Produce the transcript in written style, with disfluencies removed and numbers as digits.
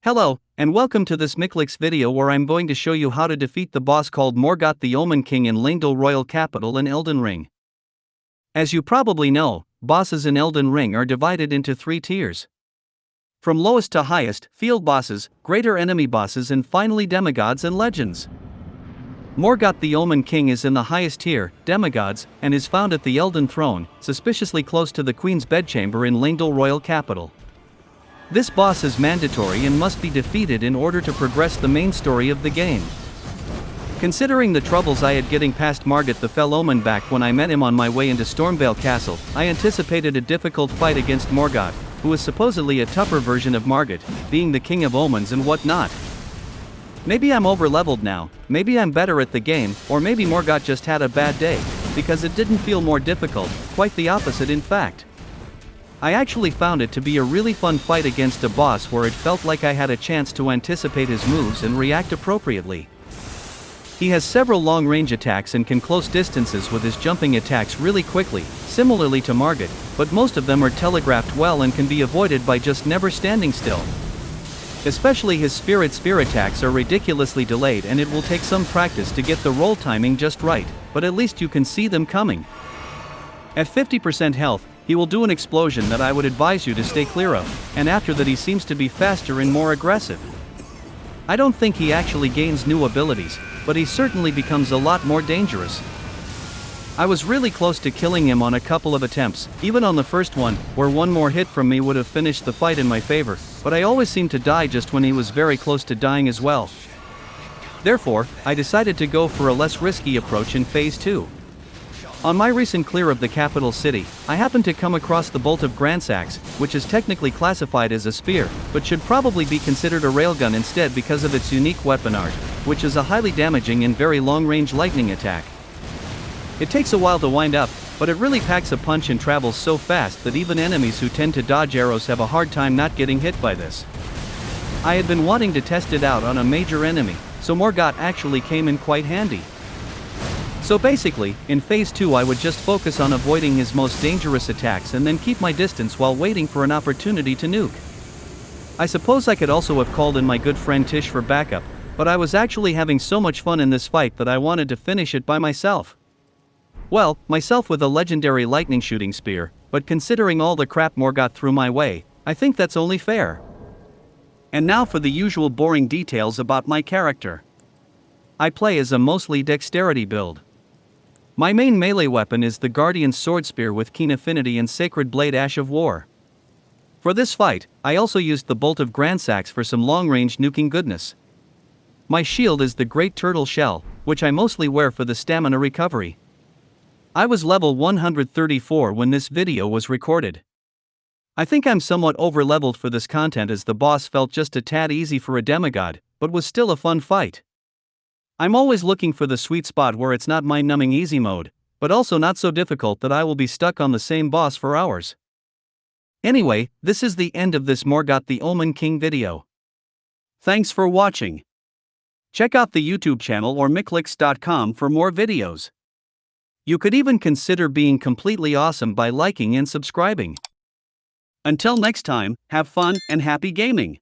Hello, and welcome to this Miklix video where I'm going to show you how to defeat the boss called Morgott the Omen King in Leyndell Royal Capital in Elden Ring. As you probably know, bosses in Elden Ring are divided into 3 tiers. From lowest to highest, field bosses, greater enemy bosses and finally demigods and legends. Morgott the Omen King is in the highest tier, Demigods, and is found at the Elden Throne, suspiciously close to the Queen's Bedchamber in Leyndell Royal Capital. This boss is mandatory and must be defeated in order to progress the main story of the game. Considering the troubles I had getting past Morgott the Fell Omen back when I met him on my way into Stormvale Castle, I anticipated a difficult fight against Morgott, who is supposedly a tougher version of Morgott, being the king of omens and whatnot. Maybe I'm over-leveled now, maybe I'm better at the game, or maybe Morgott just had a bad day, because it didn't feel more difficult, quite the opposite in fact. I actually found it to be a really fun fight against a boss where it felt like I had a chance to anticipate his moves and react appropriately. He has several long-range attacks and can close distances with his jumping attacks really quickly, similarly to Morgott, but most of them are telegraphed well and can be avoided by just never standing still. Especially his spear attacks are ridiculously delayed and it will take some practice to get the roll timing just right, but at least you can see them coming. At 50% health, he will do an explosion that I would advise you to stay clear of, and after that he seems to be faster and more aggressive. I don't think he actually gains new abilities, but he certainly becomes a lot more dangerous. I was really close to killing him on a couple of attempts, even on the first one, where one more hit from me would have finished the fight in my favor, but I always seemed to die just when he was very close to dying as well. Therefore, I decided to go for a less risky approach in Phase 2. On my recent clear of the capital city, I happened to come across the Bolt of Gransax, which is technically classified as a spear, but should probably be considered a railgun instead because of its unique weapon art, which is a highly damaging and very long-range lightning attack. It takes a while to wind up, but it really packs a punch and travels so fast that even enemies who tend to dodge arrows have a hard time not getting hit by this. I had been wanting to test it out on a major enemy, so Morgott actually came in quite handy. So basically, in Phase 2 I would just focus on avoiding his most dangerous attacks and then keep my distance while waiting for an opportunity to nuke. I suppose I could also have called in my good friend Tish for backup, but I was actually having so much fun in this fight that I wanted to finish it by myself. Well, myself with a legendary lightning shooting spear, but considering all the crap Morgott threw my way, I think that's only fair. And now for the usual boring details about my character. I play as a mostly dexterity build. My main melee weapon is the Guardian's Swordspear with keen affinity and Sacred Blade Ash of War. For this fight, I also used the Bolt of Gransax for some long-range nuking goodness. My shield is the Great Turtle Shell, which I mostly wear for the stamina recovery. I was level 134 when this video was recorded. I think I'm somewhat over-leveled for this content as the boss felt just a tad easy for a demigod, but was still a fun fight. I'm always looking for the sweet spot where it's not mind-numbing easy mode, but also not so difficult that I will be stuck on the same boss for hours. Anyway, this is the end of this Morgott the Omen King video. Thanks for watching. Check out the YouTube channel or miklix.com for more videos. You could even consider being completely awesome by liking and subscribing. Until next time, have fun and happy gaming!